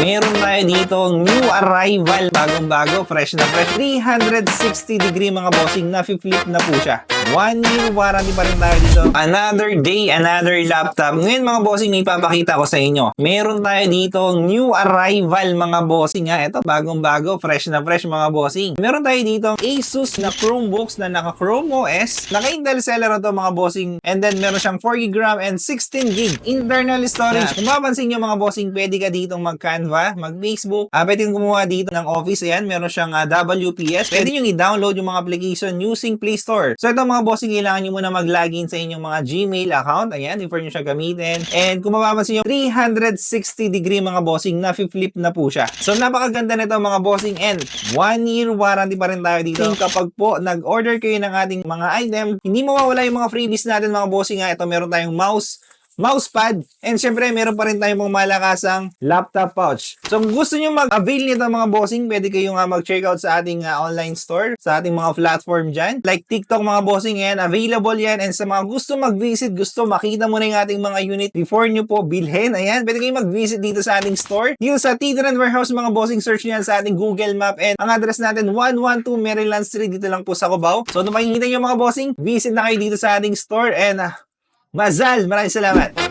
Meron tayo dito new arrival, bagong-bago, fresh na fresh. 360 degree mga bossing, na-flip na po siya. 1 year warranty pa rin tayo dito. Another day, another laptop. Ngayon mga bossing, may papakita ko sa inyo. Meron tayo dito new arrival mga bossing ha. Ito bagong-bago, fresh na fresh mga bossing. Meron tayo dito Asus na Chromebooks na naka Chrome OS. Naka-Intel Celeron to mga bossing. And then meron siyang 4GB RAM and 16GB internal storage. Kung mapansin nyo mga bossing, pwede ka ditong mag-Canva, mag-Facebook. Pwede kong kumuha dito ng Office. Ayan, meron siyang WPS. Pwede nyo i-download yung mga application using Play Store. So ito mga bossing, kailangan nyo muna mag-login sa inyong mga Gmail account. Ayan, before nyo siya gamitin. And kung mapapansin nyo, 360 degree mga bossing, na-flip na po siya. So napakaganda nito mga bossing, and 1 year warranty pa rin tayo dito. Kapag po nag-order kayo ng ating mga item, hindi mawawala yung mga freebies natin mga bossing ha. Ito meron tayong mousepad, and syempre meron pa rin tayong mga malakasang laptop pouch. So kung gusto nyo mag-avail nito mga bossing, pwede kayong mag-checkout sa ating online store, sa ating mga platform dyan, like TikTok mga bossing. Yan, available yan. And sa mga gusto mag-visit, gusto makita mo na yung ating mga unit before nyo po bilhin, ayan, pwede kayong mag-visit dito sa ating store, dito sa Titran Warehouse mga bossing. Search nyo yan sa ating Google Map, and ang address natin 112 Maryland Street, dito lang po sa Cubao. So kung makikita nyo mga bossing, visit na kayo dito sa ating store, and Mazal! Maraming salamat!